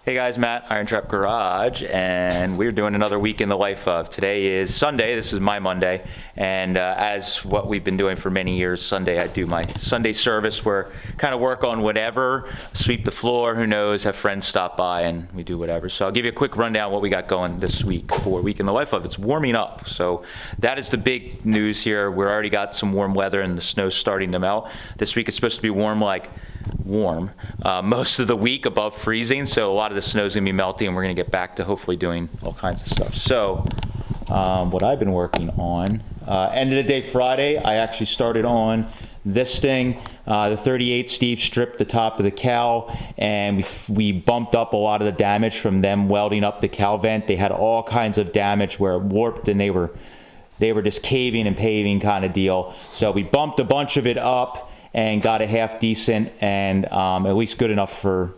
Hey guys, Matt, IronTrap Garage, and we're doing another week in the life of. Today is Sunday, this is my Monday, and as what we've been doing for many years, Sunday I do my Sunday service where kind of work on whatever, sweep the floor, who knows, have friends stop by, and we do whatever. So I'll give you a quick rundown what we got going this week for Week in the Life of. It's warming up, so that is the big news here. We're already got some warm weather and the snow's starting to melt. This week it's supposed to be warm most of the week, above freezing, so a lot of the snow is going to be melting, and we're going to get back to hopefully doing all kinds of stuff. So what I've been working on, end of the day Friday, I actually started on this thing. The 38 Steve stripped the top of the cowl, and we bumped up a lot of the damage from them welding up the cowl vent. They had all kinds of damage where it warped, and they were just caving and paving kind of deal. So we bumped a bunch of it up and got a half decent and at least good enough for,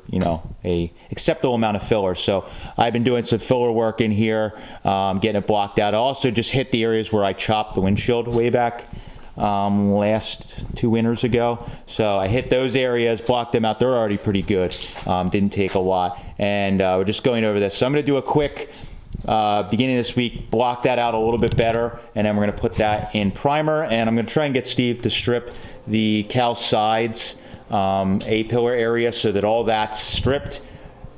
a acceptable amount of filler. So I've been doing some filler work in here, getting it blocked out. I also just hit the areas where I chopped the windshield way back last 2 winters ago. So I hit those areas, blocked them out. They're already pretty good. Didn't take a lot. And we're just going over this. So I'm going to do a quick beginning of this week, block that out a little bit better, and then we're going to put that in primer, and I'm going to try and get Steve to strip the cowl sides, A-pillar area, so that all that's stripped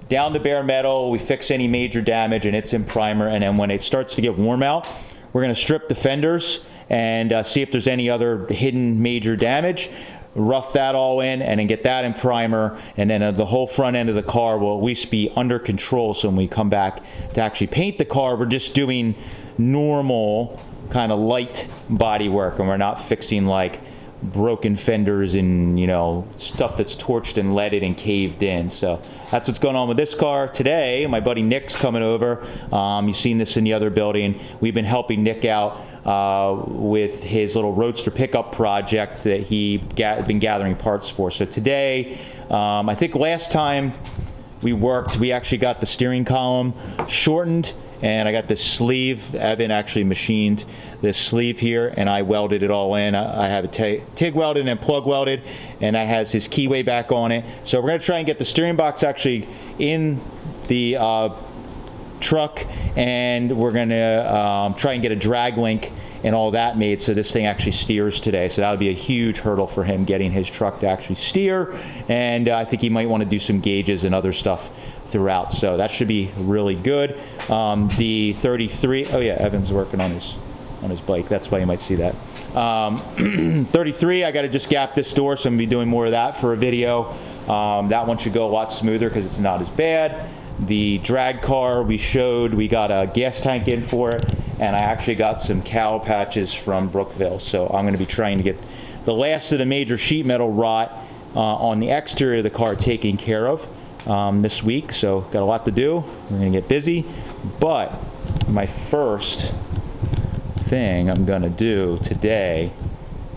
down to bare metal. We fix any major damage, and it's in primer, and then when it starts to get warm out, we're going to strip the fenders and see if there's any other hidden major damage, rough that all in, and then get that in primer, and then the whole front end of the car will at least be under control. So when we come back to actually paint the car, we're just doing normal kind of light body work, and we're not fixing like broken fenders and stuff that's torched and leaded and caved in. So that's what's going on with this car today. My buddy Nick's coming over. You've seen this in the other building. We've been helping Nick out with his little Roadster pickup project that he been gathering parts for. So today, I think last time we worked, we actually got the steering column shortened, and I got this sleeve. Evan actually machined this sleeve here, and I welded it all in. I have it TIG welded and plug welded, and that has his keyway back on it. So we're going to try and get the steering box actually in the truck, and we're going to try and get a drag link and all that made so this thing actually steers today. So that would be a huge hurdle for him, getting his truck to actually steer, and I think he might want to do some gauges and other stuff throughout, so that should be really good. The 33, oh yeah, Evan's working on his bike, that's why you might see that. 33, I got to just gap this door, so I'm going to be doing more of that for a video. That one should go a lot smoother because it's not as bad. The drag car we got a gas tank in for it, and I actually got some cowl patches from Brookville, so I'm going to be trying to get the last of the major sheet metal rot on the exterior of the car taken care of this week. So got a lot to do. We're going to get busy, but my first thing I'm going to do today,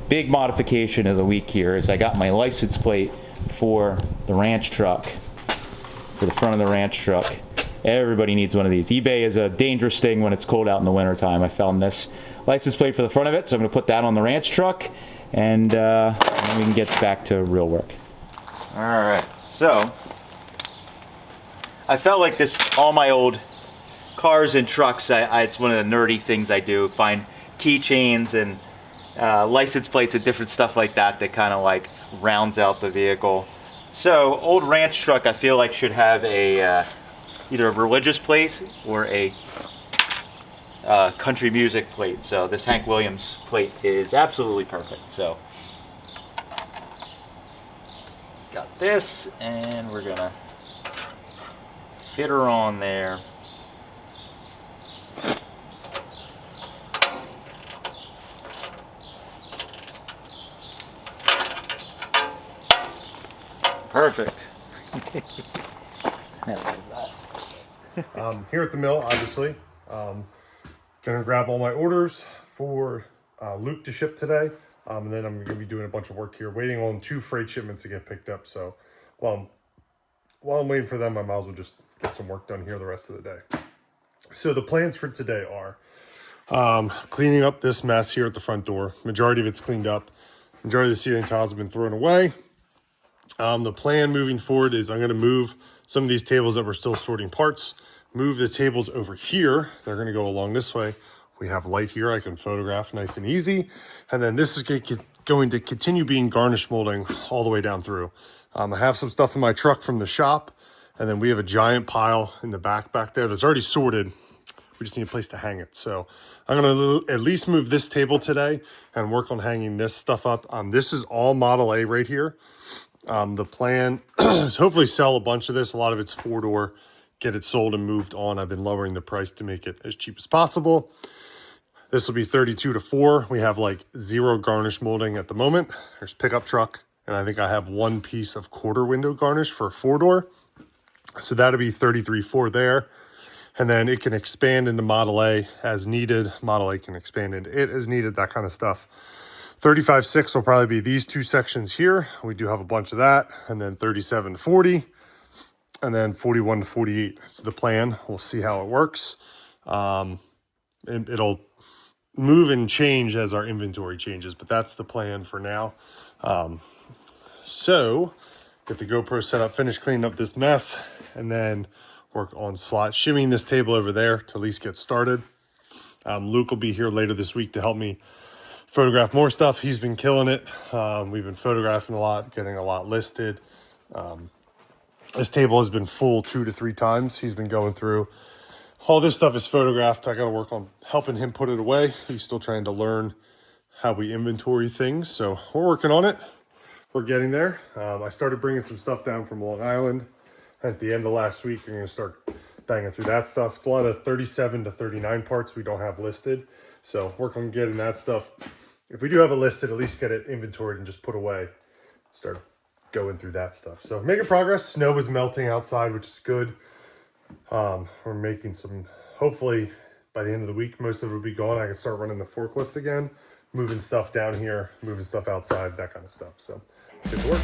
big modification of the week here, is I got my license plate for the ranch truck, for the front of the ranch truck. Everybody needs one of these. eBay is a dangerous thing when it's cold out in the wintertime. I found this license plate for the front of it, so I'm going to put that on the ranch truck, and then we can get back to real work. All right, so I felt like this, all my old cars and trucks, it's one of the nerdy things I do, find keychains and license plates and different stuff like that that kind of like rounds out the vehicle. So old ranch truck I feel like should have a either a religious plate or a country music plate. So this Hank Williams plate is absolutely perfect. So got this, and we're gonna fit her on there. Perfect. Here at the mill, obviously, gonna grab all my orders for Luke to ship today, and then I'm gonna be doing a bunch of work here, waiting on 2 freight shipments to get picked up. So while I'm waiting for them, I might as well just get some work done here the rest of the day. So the plans for today are cleaning up this mess here at the front door. Majority of it's cleaned up. Majority of the ceiling tiles have been thrown away. The plan moving forward is I'm going to move some of these tables that we're still sorting parts, move the tables over here. They're going to go along this way. We have light here I can photograph nice and easy. And then this is going to continue being garnish molding all the way down through. I have some stuff in my truck from the shop, and then we have a giant pile in the back there that's already sorted. We just need a place to hang it. So I'm going to at least move this table today and work on hanging this stuff up. This is all Model A right here. The plan is hopefully sell a bunch of this. A lot of it's 4-door, get it sold and moved on. I've been lowering the price to make it as cheap as possible. This will be 32 to 4. We have like 0 garnish molding at the moment. There's pickup truck, and I think I have 1 piece of quarter window garnish for a 4-door. So that'll be 33.4 there. And then it can expand into Model A as needed. Model A can expand into it as needed, that kind of stuff. 35.6 will probably be these 2 sections here. We do have a bunch of that. And then 37 to 40. And then 41 to 48 is the plan. We'll see how it works. It'll move and change as our inventory changes, but that's the plan for now. So get the GoPro set up, finish cleaning up this mess, and then work on shimming this table over there to at least get started. Luke will be here later this week to help me photograph more stuff. He's been killing it. We've been photographing a lot, getting a lot listed. This table has been full 2 to 3 times. He's been going through. All this stuff is photographed. I got to work on helping him put it away. He's still trying to learn how we inventory things. So we're working on it. We're getting there. I started bringing some stuff down from Long Island. At the end of last week, we're going to start banging through that stuff. It's a lot of 37 to 39 parts we don't have listed. So work on getting that stuff. If we do have it listed, at least get it inventoried and just put away. Start going through that stuff. So making progress. Snow is melting outside, which is good. We're making some, hopefully by the end of the week, most of it will be gone. I can start running the forklift again, moving stuff down here, moving stuff outside, that kind of stuff. So let's get to work.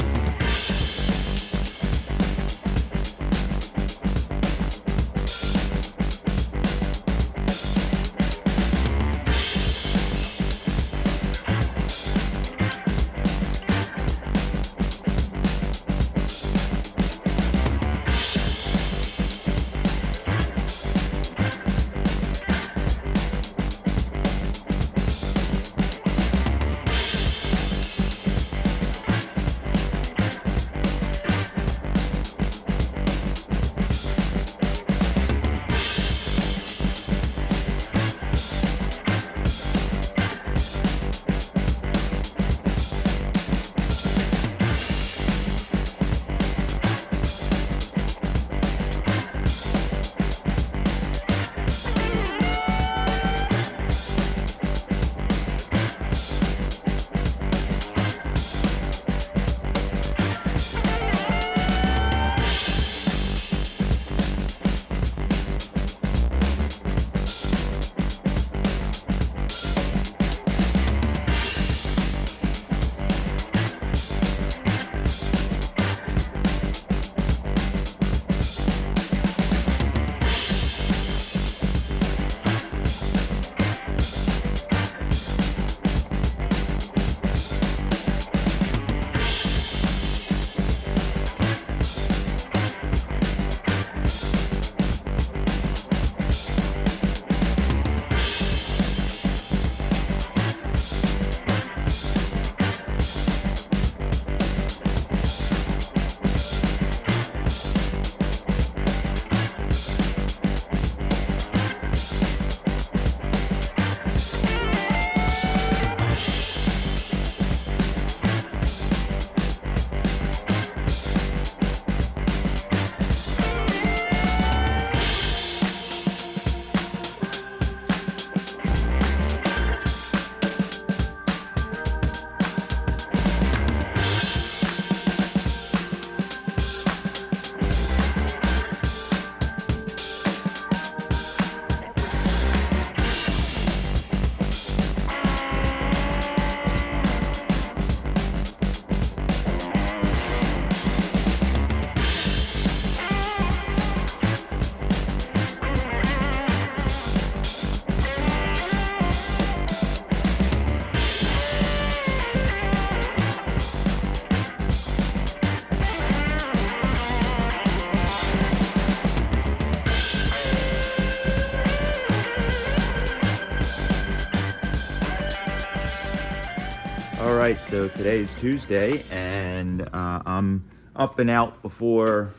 right, so today's Tuesday, and I'm up and out before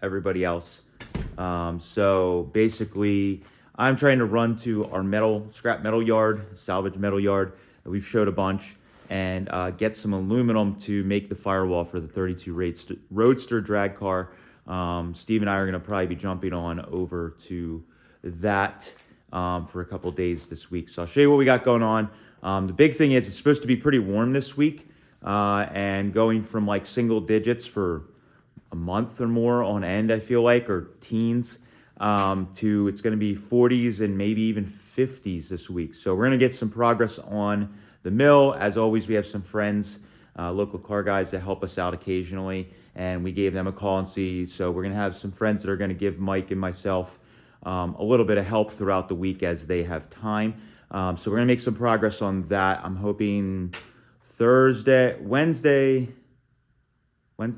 everybody else. So basically, I'm trying to run to our scrap metal yard, salvage metal yard that we've showed a bunch, and get some aluminum to make the firewall for the 32 Roadster drag car. Steve and I are going to probably be jumping on over to that for a couple days this week. So I'll show you what we got going on. The big thing is it's supposed to be pretty warm this week, and going from like single digits for a month or more on end, I feel like, or teens, to it's going to be 40s and maybe even 50s this week. So we're going to get some progress on the mill. As always, we have some friends, local car guys that help us out occasionally, and we gave them a call and see. So we're going to have some friends that are going to give Mike and myself a little bit of help throughout the week as they have time. So we're going to make some progress on that. I'm hoping Wednesday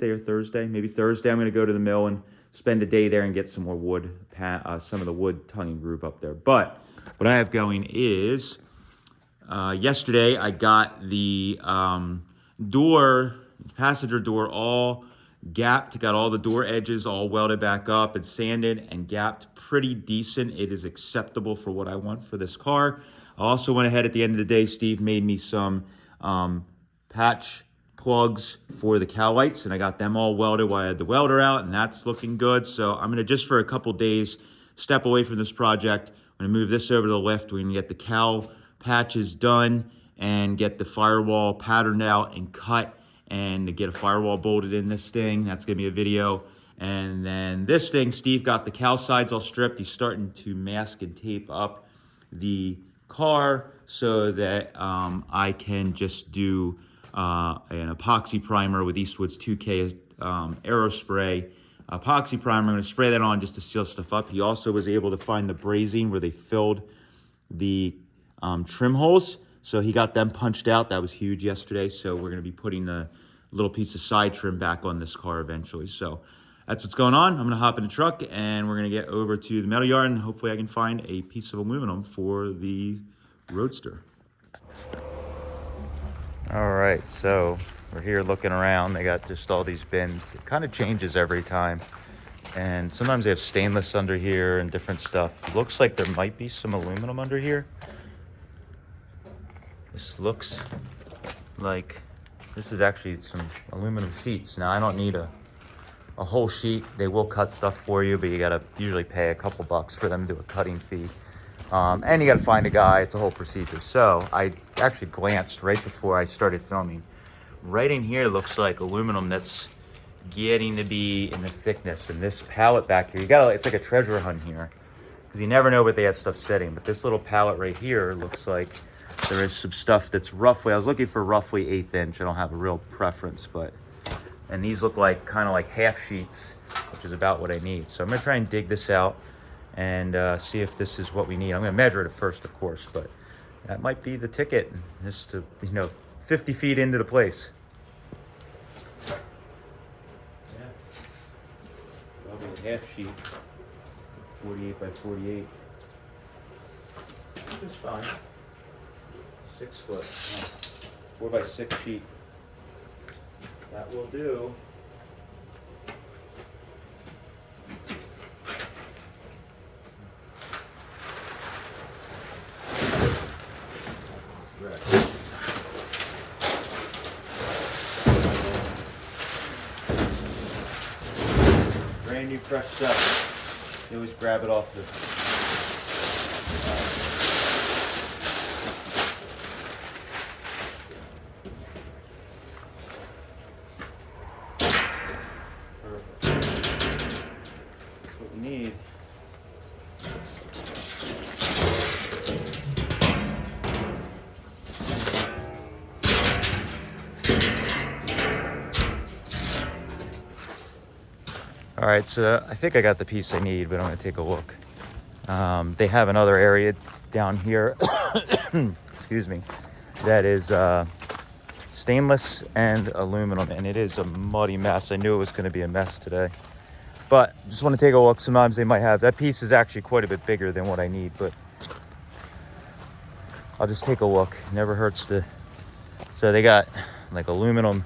or Thursday, maybe Thursday, I'm going to go to the mill and spend a day there and get some more wood, some of the wood tongue and groove up there. But what I have going is, yesterday I got the passenger door all gapped, got all the door edges all welded back up and sanded and gapped pretty decent. It is acceptable for what I want for this car. I also went ahead at the end of the day, Steve made me some patch plugs for the cow lights, and I got them all welded while I had the welder out, and that's looking good. So I'm gonna, just for a couple days, step away from this project. I'm gonna move this over to the lift. We're gonna get the cow patches done and get the firewall patterned out and cut, and to get a firewall bolted in this thing. That's gonna be a video. And then this thing, Steve got the cow sides all stripped. He's starting to mask and tape up the car so that I can just do an epoxy primer with Eastwood's 2K Aerospray epoxy primer. I'm going to spray that on just to seal stuff up. He also was able to find the brazing where they filled the trim holes, so he got them punched out. That was huge yesterday. So we're going to be putting a little piece of side trim back on this car eventually. So that's what's going on. I'm going to hop in the truck and we're going to get over to the metal yard, and hopefully I can find a piece of aluminum for the Roadster. All right, so we're here looking around. They got just all these bins. It kind of changes every time. And sometimes they have stainless under here and different stuff. It looks like there might be some aluminum under here. This looks like this is actually some aluminum sheets. Now, I don't need a whole sheet. They will cut stuff for you, but you gotta usually pay a couple bucks for them to do a cutting fee. And you gotta find a guy. It's a whole procedure. So I actually glanced right before I started filming. Right in here looks like aluminum that's getting to be in the thickness. And this pallet back here, it's like a treasure hunt here, because you never know where they have stuff sitting. But this little pallet right here looks like there is some stuff that's roughly, I was looking for roughly 1/8 inch. I don't have a real preference, and these look like kind of like half sheets, which is about what I need. So I'm gonna try and dig this out and see if this is what we need. I'm gonna measure it at first, of course, but that might be the ticket, just to, 50 feet into the place. Yeah, probably a half sheet, 48 by 48. It's fine. 6 foot, 4 by 6 sheet. That will do. Brand new fresh stuff. You always grab it off the need. All right, so I think I got the piece I need, but I'm gonna take a look. They have another area down here, excuse me, that is stainless and aluminum, and it is a muddy mess. I knew it was gonna be a mess today, but just want to take a look. Sometimes they might have, that piece is actually quite a bit bigger than what I need, but I'll just take a look. Never hurts to So they got like aluminum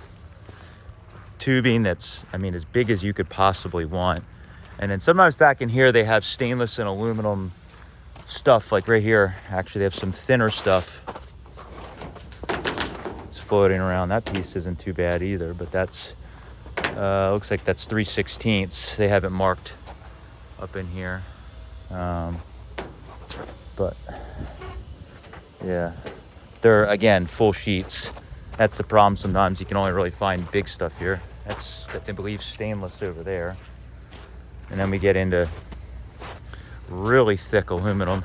tubing that's, I mean, as big as you could possibly want. And then sometimes back in here, they have stainless and aluminum stuff. Like right here, actually, they have some thinner stuff. It's floating around. That piece isn't too bad either, but that's, looks like that's 3/16. They have it marked up in here. But yeah, they're, again, full sheets. That's the problem. Sometimes you can only really find big stuff here. That's, I believe, stainless over there. And then we get into really thick aluminum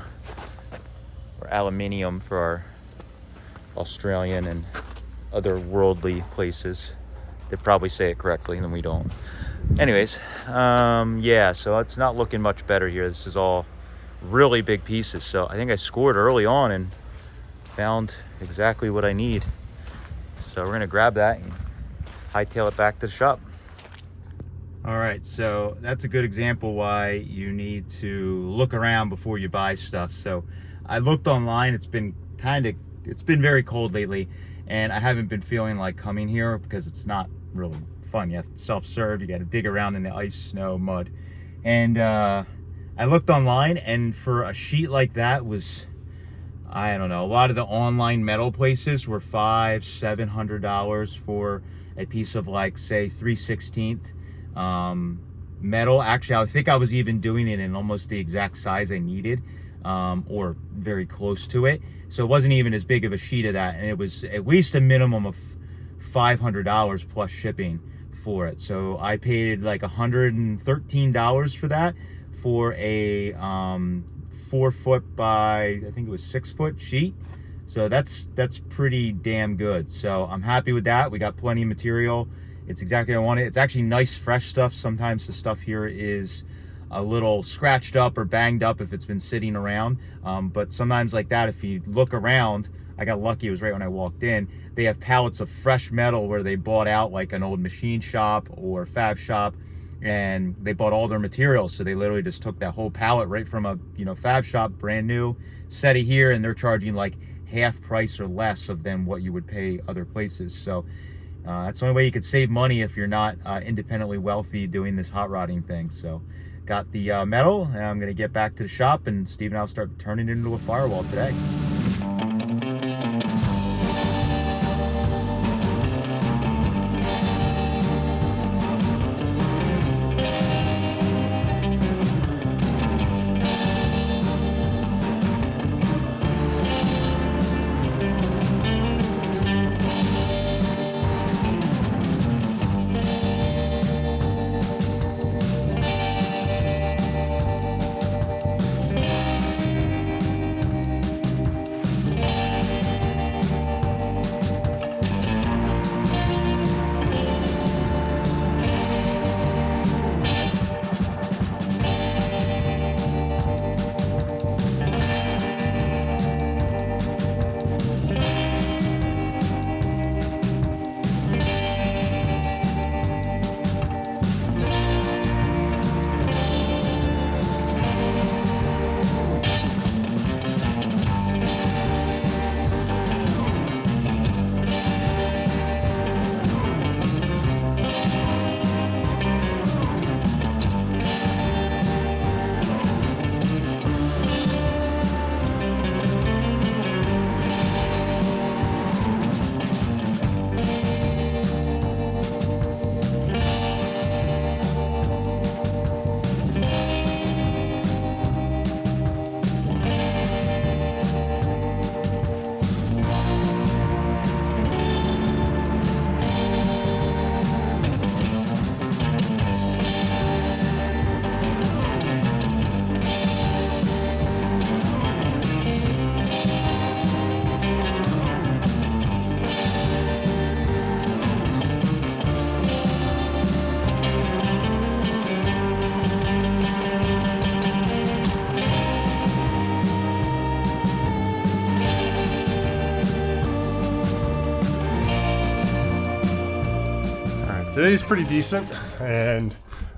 or aluminium for our Australian and other worldly places. They probably say it correctly, and we don't. Anyways, yeah, so it's not looking much better here. This is all really big pieces. So I think I scored early on and found exactly what I need. So we're gonna grab that and hightail it back to the shop. All right, so that's a good example why you need to look around before you buy stuff. So I looked online. It's been very cold lately, and I haven't been feeling like coming here because it's not really fun. You have to self-serve. You got to dig around in the ice, snow, mud. And I looked online, and for a sheet like that was, I don't know, a lot of the online metal places were $500-700 for a piece of, like, say 3/16 metal. Actually, I think I was even doing it in almost the exact size I needed, or very close to it. So it wasn't even as big of a sheet of that, and it was at least a minimum of $500 plus shipping for it. So I paid like $113 for that, for a 4 foot by, I think it was 6 foot sheet. So that's pretty damn good. So I'm happy with that. We got plenty of material. It's exactly what I wanted. It's actually nice, fresh stuff. Sometimes the stuff here is a little scratched up or banged up if it's been sitting around. But sometimes like that, if you look around, I got lucky, it was right when I walked in. They have pallets of fresh metal where they bought out like an old machine shop or fab shop, and they bought all their materials. So they literally just took that whole pallet right from a, you know, fab shop, brand new, set it here, and they're charging like half price or less of than what you would pay other places. So that's the only way you could save money if you're not independently wealthy doing this hot rodding thing. So got the metal, and I'm gonna get back to the shop, and Steve and I'll start turning it into a Firewall today. Today's pretty decent, and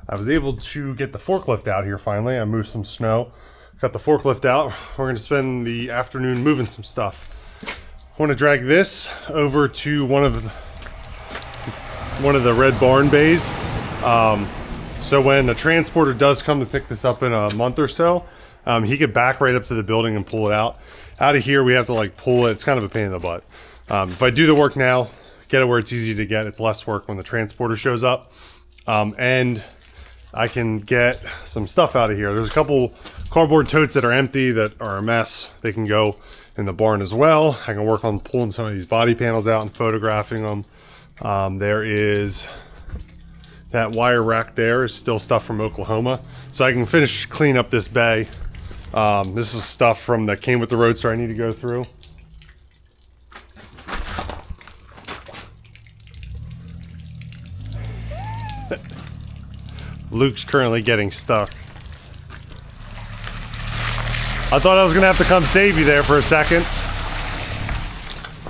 I was able to get the forklift out here finally. I moved some snow, got the forklift out. We're going to spend the afternoon moving some stuff. want to drag this over to one of the red barn bays. So when the transporter does come to pick this up in a month or so, he could back right up to the building and pull it out. Out of here, we have to like pull it. It's kind of a pain in the butt. If I do the work now, get it where it's easy to get, it's less work when the transporter shows up. And I can get some stuff out of here. There's a couple cardboard totes that are empty that are a mess. They can go in the barn as well. I can work on pulling some of these body panels out and photographing them. There is that wire rack there is still stuff from Oklahoma. So I can finish cleaning up this bay. This is stuff from that came with the Roadster I need to go through. Luke's currently getting stuck. I thought I was gonna have to come save you there for a second.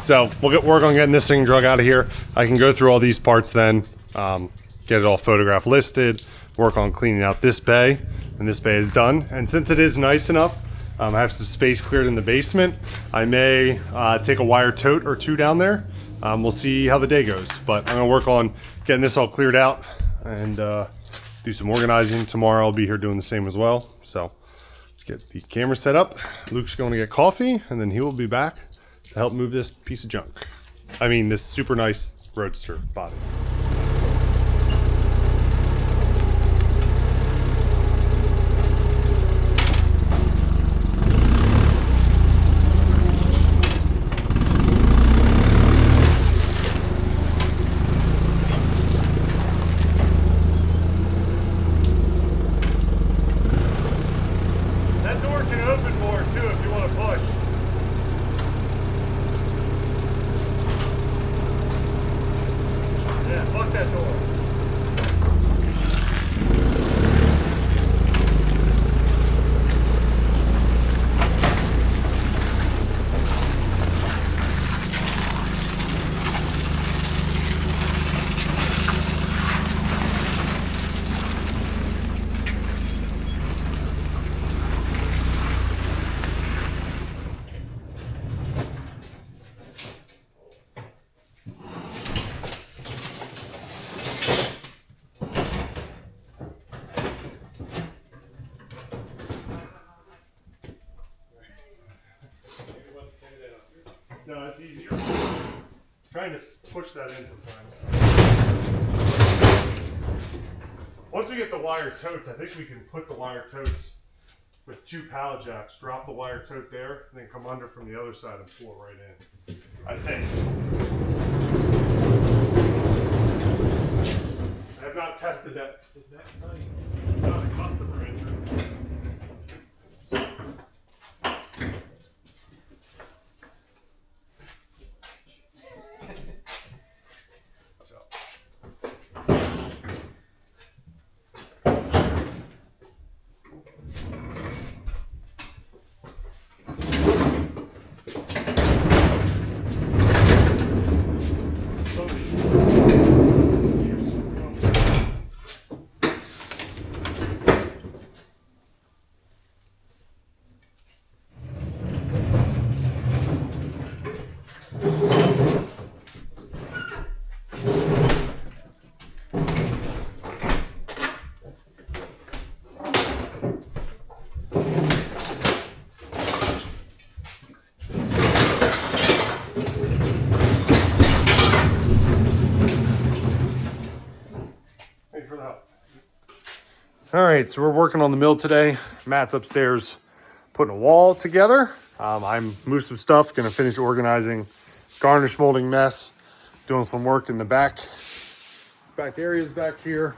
So we'll work on getting this thing drug out of here. I can go through all these parts then, get it all photograph listed, work on cleaning out this bay, and this bay is done. And since it is nice enough, I have some space cleared in the basement. I may take a wire tote or two down there. We'll see how the day goes, but I'm gonna work on getting this all cleared out and do some organizing. Tomorrow I'll be here doing the same as well. So let's get the camera set up. Luke's going to get coffee and then he will be back to help move this piece of junk. I mean, this super nice Roadster body. No, it's easier. I'm trying to push that in sometimes. Once we get the wire totes, I think we can put the wire totes with two pallet jacks, drop the wire tote there, and then come under from the other side and pull it right in. I think. I have not tested that. Not a customer entrance. All right, so we're working on the mill today. Matt's upstairs putting a wall together. I'm moved some stuff, gonna finish organizing garnish molding mess, doing some work in the back areas back here,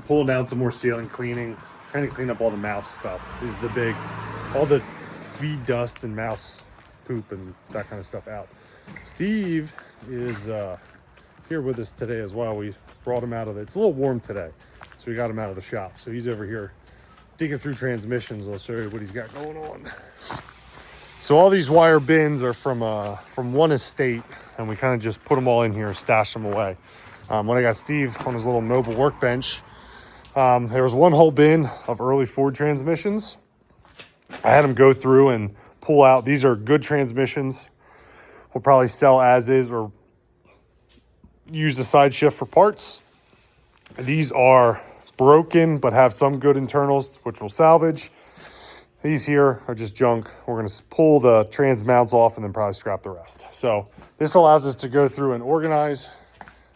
pulling down some more ceiling cleaning, trying to clean up all the mouse stuff. Is the big, all the feed dust and mouse poop and that kind of stuff out. Steve is here with us today as well. We brought him out of it. It's a little warm today, so we got him out of the shop. So he's over here digging through transmissions. I'll show you what he's got going on. So all these wire bins are from one estate, and we kind of just put them all in here and stash them away. When I got Steve on his little mobile workbench, there was one whole bin of early Ford transmissions. I had him go through and pull out. These are good transmissions. we'll probably sell as is or use the side shift for parts. These are broken but have some good internals, which we'll salvage. These here are just junk. We're going to pull the trans mounts off and then probably scrap the rest. So this allows us to go through and organize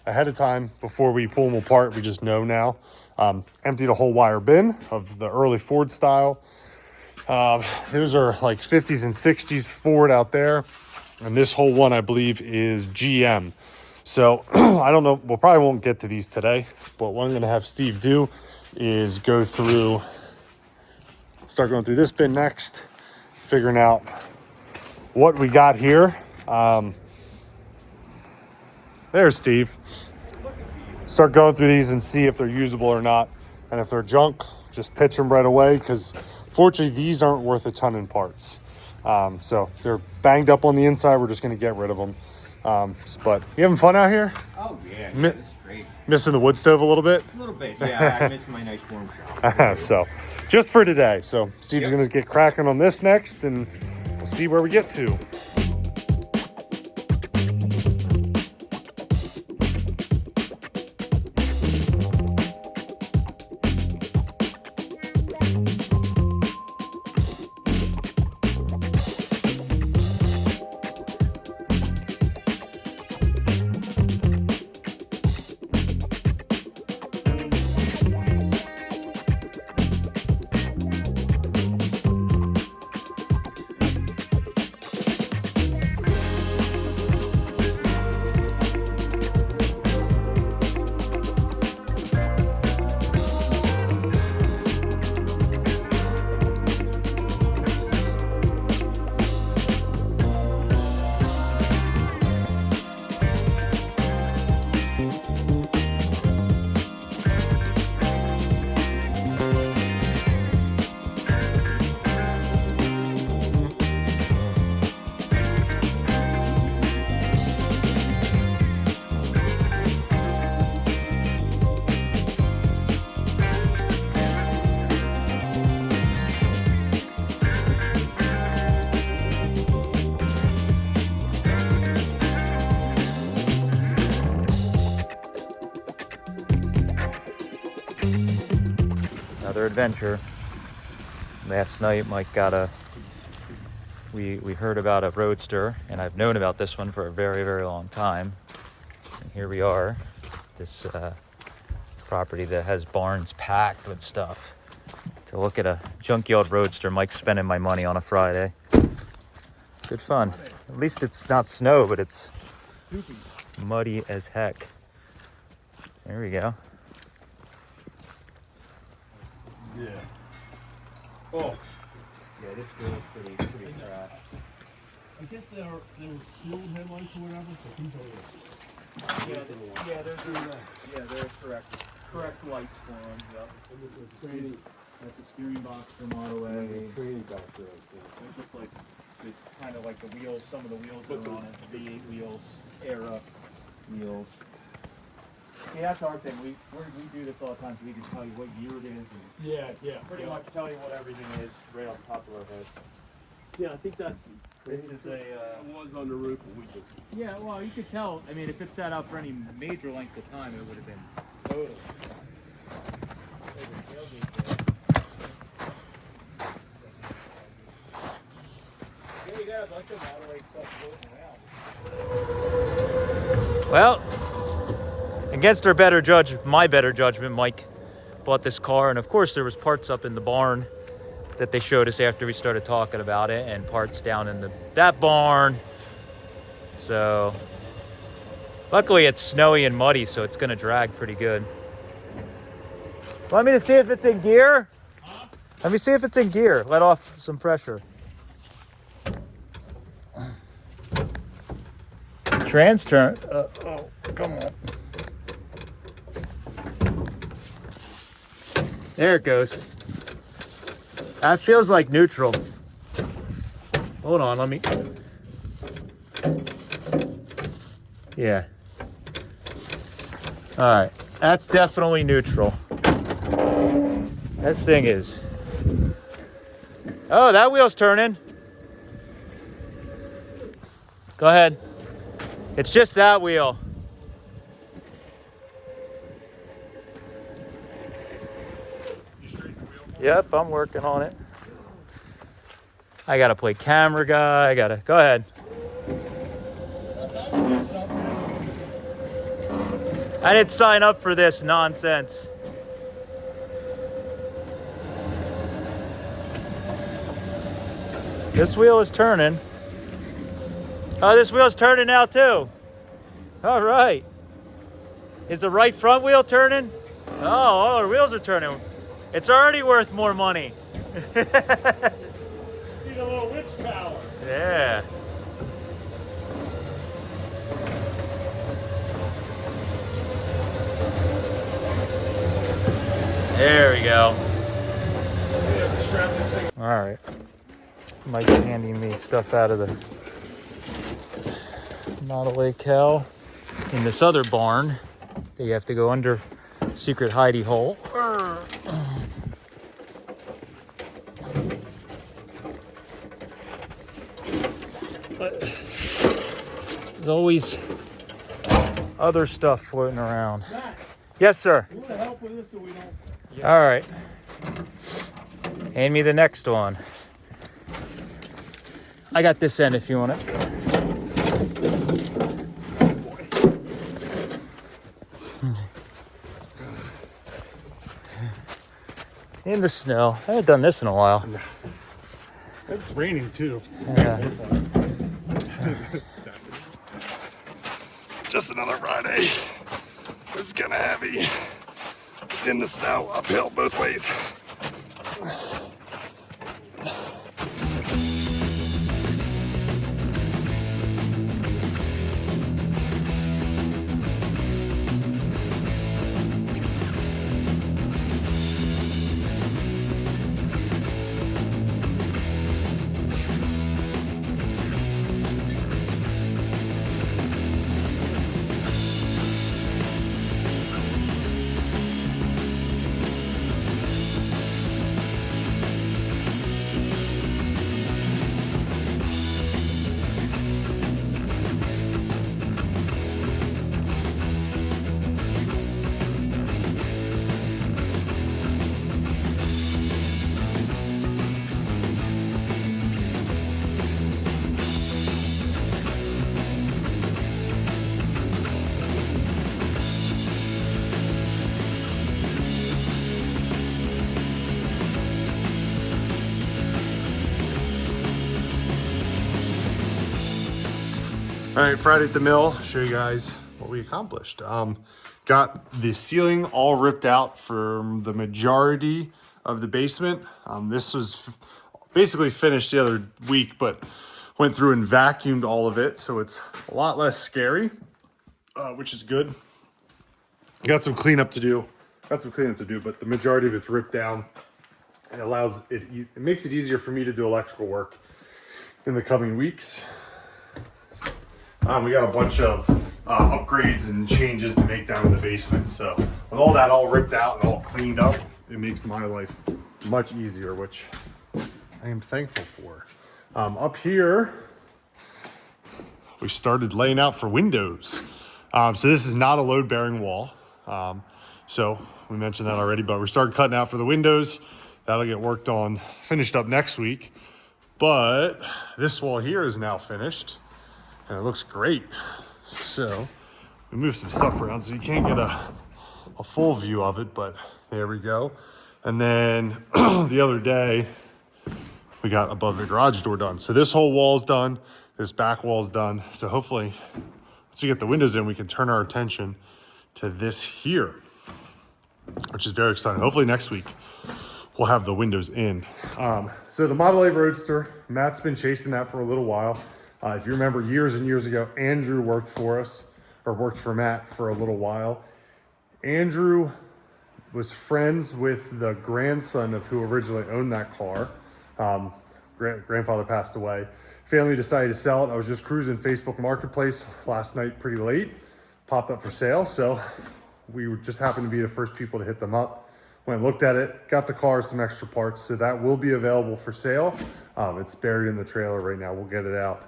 ahead of time before we pull them apart. We just know now. Emptied a whole wire bin of the early Ford style. Those are like 50s and 60s Ford out there. And this whole one, I believe, is GM. So I don't know. We'll probably won't get to these today. But what I'm going to have Steve do is start going through this bin next, figuring out what we got here. There's Steve. Start going through these and see if they're usable or not. And if they're junk, just pitch them right away, because fortunately these aren't worth a ton in parts. So they're banged up on the inside. We're just going to get rid of them. But you having fun out here? Oh, yeah. This is great. Missing the wood stove a little bit? A little bit, yeah. I miss my nice warm shower. So just for today. So Steve's going to get cracking on this next, and we'll see where we get to. Another adventure. Last night Mike got we heard about a Roadster, and I've known about this one for a very, very long time. And here we are, this property that has barns packed with stuff. To look at a Junkyard Roadster. Mike's spending my money on a Friday. Good fun. At least it's not snow, but it's muddy as heck. There we go. Yeah. Oh. Yeah, this girl's pretty trash. I guess they're sealed headlights or whatever, so who knows? They're correct lights for them. Yep. That's a steering box for Model A. Training box for us. It looks like kind of like the wheels. Some of the wheels are on it. The V8 wheels, Era wheels. See, that's our thing. We do this all the time, so we can tell you what year it is. And pretty much tell you what everything is right off the top of our head. Yeah, I think that's. This is a. It was on the roof, but we just. Yeah, well, you could tell. I mean, if it sat out for any major length of time, it would have been total. Yeah, you got a bunch of Model A stuff floating around. Well, against my better judgment, Mike bought this car, and of course there was parts up in the barn that they showed us after we started talking about it, and parts down in that barn. So luckily it's snowy and muddy, so it's gonna drag pretty good. Want me to see if it's in gear? Huh? Let me see if it's in gear. Let off some pressure. Trans turn. Oh, come on. There it goes. That feels like neutral. Hold on, let me. Yeah. All right, that's definitely neutral. This thing is. Oh, that wheel's turning. Go ahead. It's just that wheel. You straighten the wheel? Yep, I'm working on it. I gotta play camera guy. Go ahead. I didn't sign up for this nonsense. This wheel is turning. Oh, this wheel's turning now too. All right. Is the right front wheel turning? Oh, all our wheels are turning. It's already worth more money. Need a little witch power. Yeah. There we go. Strap this thing. All right. Mike's handing me stuff out of the Model A cow in this other barn. They have to go under secret hidey hole. But there's always other stuff floating around. Matt, Yes, sir. you want to help with this so we don't? All right. Hand me the next one. I got this end if you want it. In the snow. I haven't done this in a while. It's raining too. Yeah. Just another Friday. It's kind of heavy. In the snow, uphill both ways. All right, Friday at the mill, show you guys what we accomplished. Got the ceiling all ripped out from the majority of the basement. This was basically finished the other week, but went through and vacuumed all of it, so it's a lot less scary, which is good. Got some cleanup to do. But the majority of it's ripped down. It allows it. It makes it easier for me to do electrical work in the coming weeks. We got a bunch of upgrades and changes to make down in the basement. So with all that all ripped out and all cleaned up, it makes my life much easier, which I am thankful for. Up here, we started laying out for windows. So this is not a load bearing wall. So we mentioned that already, but we started cutting out for the windows. That'll get worked on, finished up next week. But this wall here is now finished. And it looks great. So we moved some stuff around so you can't get a full view of it, but there we go. And then the other day, we got above the garage door done. So this whole wall's done. This back wall's done. So hopefully, once we get the windows in, we can turn our attention to this here, which is very exciting. Hopefully next week, we'll have the windows in. So the Model A Roadster, Matt's been chasing that for a little while. If you remember years and years ago, Andrew worked for us, or worked for Matt for a little while. Andrew was friends with the grandson of who originally owned that car. Grandfather passed away. Family decided to sell it. I was just cruising Facebook Marketplace last night pretty late. Popped up for sale, so we just happened to be the first people to hit them up. Went and looked at it, got the car some extra parts, so that will be available for sale. It's buried in the trailer right now. We'll get it out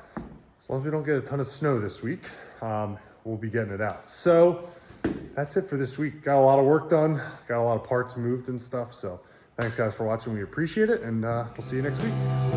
as long as we don't get a ton of snow this week, we'll be getting it out. So that's it for this week. Got a lot of work done, got a lot of parts moved and stuff. So thanks guys for watching. We appreciate it, and we'll see you next week.